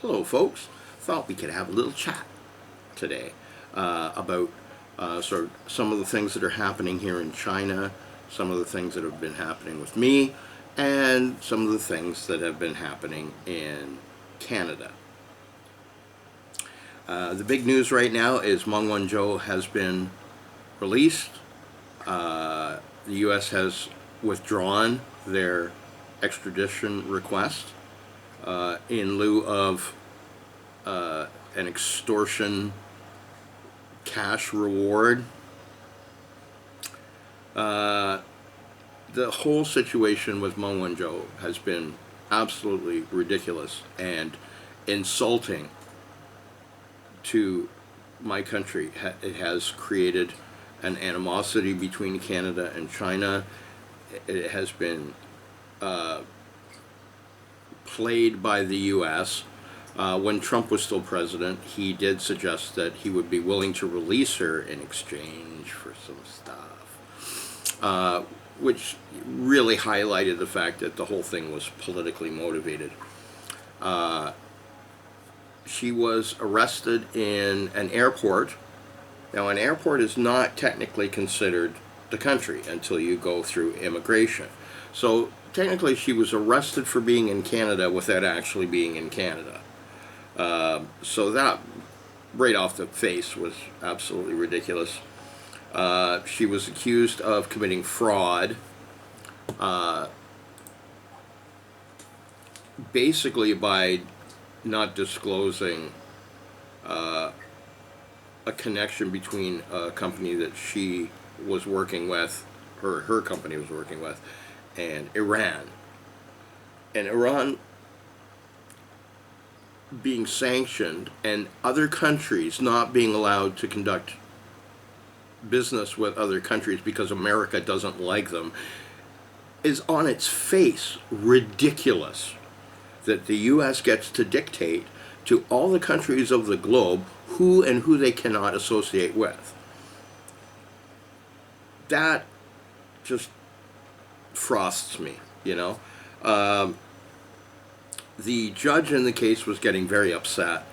Hello, folks. Thought we could have a little chat today about sort of some of the things that are happening here in China, some of the things that have been happening with me, and some of the things that have been happening in Canada. The big news right now is Meng Wanzhou has been released. The U.S. has withdrawn their extradition request in lieu of an extortion cash reward. The whole situation with Meng Wanzhou has been absolutely ridiculous and insulting to my country. It has created an animosity between Canada and China. It has been played by the U.S. When Trump was still president, he did suggest that he would be willing to release her in exchange for some stuff, which really highlighted the fact that the whole thing was politically motivated. She was arrested in an airport. Now, an airport is not technically considered the country until you go through immigration. So technically she was arrested for being in Canada without actually being in Canada. So that, right off the face, was absolutely ridiculous. She was accused of committing fraud, basically by not disclosing a connection between a company that she was working with, her company was working with, and Iran. And Iran being sanctioned and other countries not being allowed to conduct business with other countries because America doesn't like them is on its face ridiculous. That the U.S. gets to dictate to all the countries of the globe who they cannot associate with. That just frosts me, you know. The judge in the case was getting very upset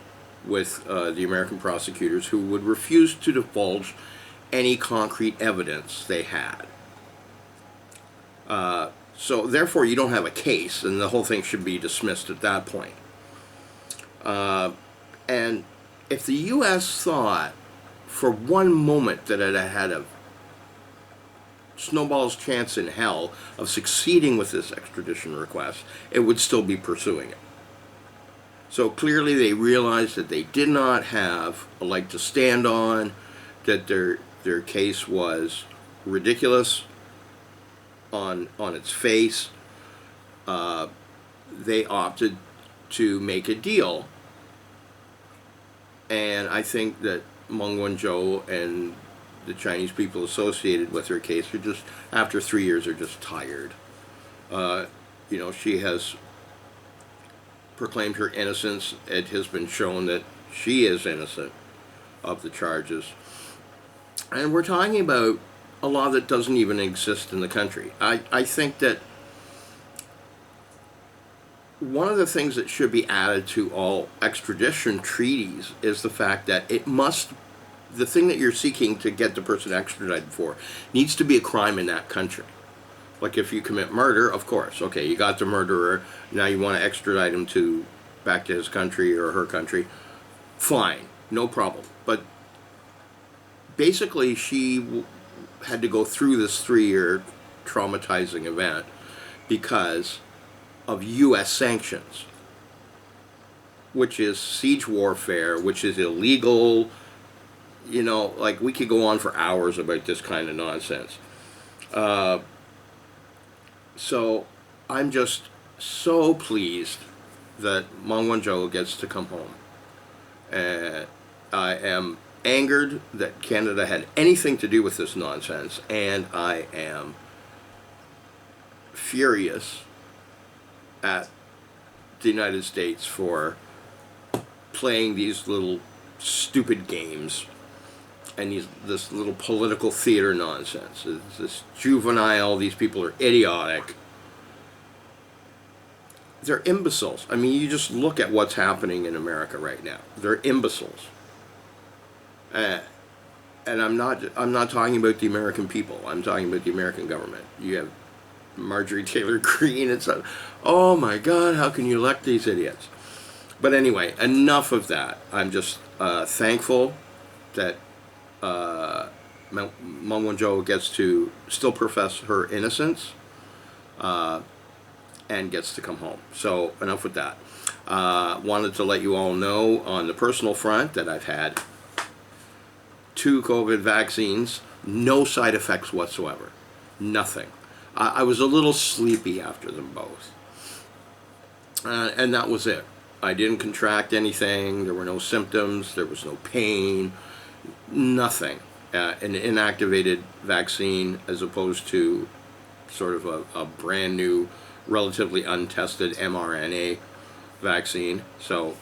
with the American prosecutors, who would refuse to divulge any concrete evidence they had. So therefore you don't have a case, and the whole thing should be dismissed at that point. And if the U.S. thought for one moment that it had a snowball's chance in hell of succeeding with this extradition request, it would still be pursuing it. So clearly they realized that they did not have a leg to stand on, that their case was ridiculous on its face. They opted to make a deal. And I think that Meng Wanzhou and the Chinese people associated with her case are just, after 3 years, are just tired. You know, she has proclaimed her innocence. It has been shown that she is innocent of the charges. And we're talking about a law that doesn't even exist in the country. I think that one of the things that should be added to all extradition treaties is the fact that the thing that you're seeking to get the person extradited for needs to be a crime in that country. Like if you commit murder, of course, okay, you got the murderer, now you want to extradite him back to his country or her country, fine, no problem. But basically she had to go through this 3-year traumatizing event because of U.S. sanctions, which is siege warfare, which is illegal. You know, like, we could go on for hours about this kind of nonsense. So I'm just so pleased that Meng Wanzhou gets to come home. And I am angered that Canada had anything to do with this nonsense, and I am furious at the United States for playing these little stupid games and this little political theater nonsense. It's this juvenile, these people are idiotic. they're imbeciles. I mean, you just look at what's happening in America right now. They're imbeciles. And I'm not talking about the American people. I'm talking about the American government. You have Marjorie Taylor Greene. It's like, oh my God, how can you elect these idiots? But anyway, enough of that. I'm just thankful that Meng Wanzhou gets to still profess her innocence and gets to come home. So enough with that. Wanted to let you all know on the personal front that I've had 2 COVID vaccines, no side effects whatsoever. Nothing. I was a little sleepy after them both. And that was it. I didn't contract anything. There were no symptoms. There was no pain. Nothing. An inactivated vaccine as opposed to sort of a brand new, relatively untested mRNA vaccine. So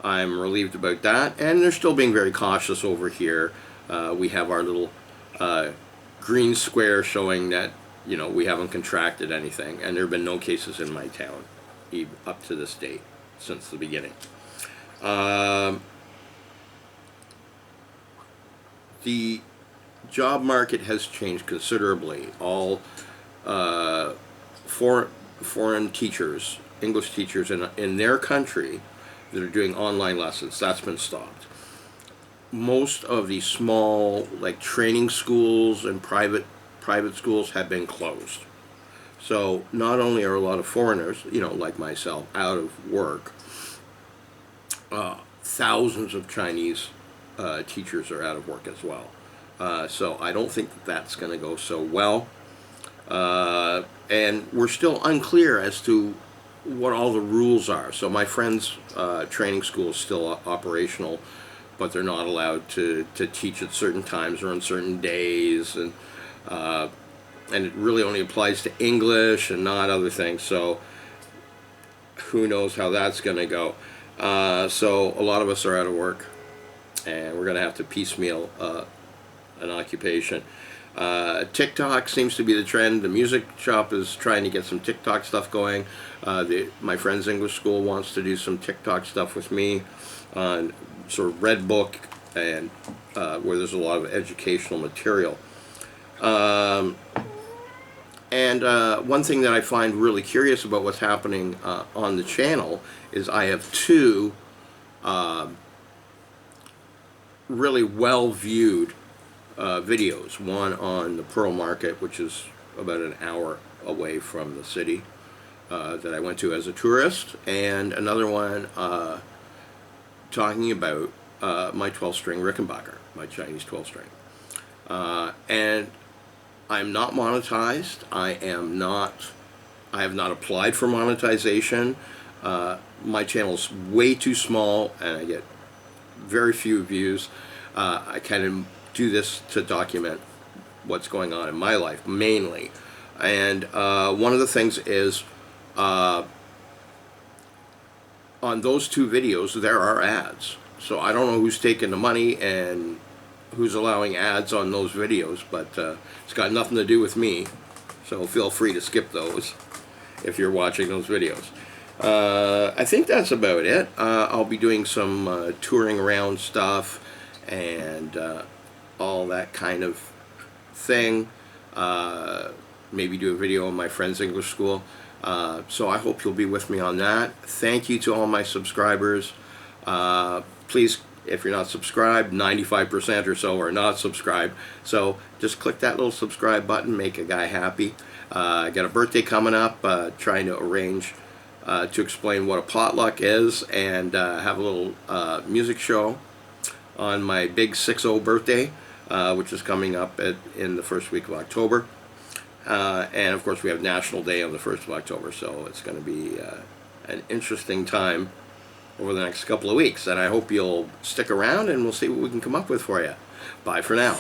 I'm relieved about that. And they're still being very cautious over here. We have our little green square showing that, you know, we haven't contracted anything. And there have been no cases in my town up to this date since the beginning. The job market has changed considerably. All foreign teachers, English teachers in their country that are doing online lessons, that's been stopped. Most of the small, like, training schools and private schools have been closed. So not only are a lot of foreigners, you know, like myself, out of work, thousands of Chinese teachers are out of work as well. So I don't think that's going to go so well. And we're still unclear as to what all the rules are. So my friend's training school is still operational, but they're not allowed to teach at certain times or on certain days. And it really only applies to English and not other things. So who knows how that's going to go. So a lot of us are out of work, and we're going to have to piecemeal an occupation. TikTok seems to be the trend. The music shop is trying to get some TikTok stuff going. My friend's English school wants to do some TikTok stuff with me on sort of Red Book, and where there's a lot of educational material. And one thing that I find really curious about what's happening on the channel is I have 2 really well-viewed videos. One on the pearl market, which is about an hour away from the city that I went to as a tourist, and another one talking about my 12-string Rickenbacker, my Chinese 12-string. And I'm not monetized. I have not applied for monetization. My channel's way too small, and I get very few views. I kind of do this to document what's going on in my life, mainly. And one of the things is, on those 2 videos, there are ads. So I don't know who's taking the money and who's allowing ads on those videos, but it's got nothing to do with me. So feel free to skip those if you're watching those videos. I think that's about it. I'll be doing some touring around stuff and all that kind of thing. Maybe do a video on my friend's English school. So I hope you'll be with me on that. Thank you to all my subscribers. Please, if you're not subscribed, 95% or so are not subscribed. So just click that little subscribe button, make a guy happy. I got a birthday coming up, trying to arrange to explain what a potluck is, and have a little music show on my big 6-0 birthday, which is coming up in the first week of October. And of course we have National Day on the 1st of October, so it's going to be an interesting time over the next couple of weeks, and I hope you'll stick around and we'll see what we can come up with for you. Bye for now.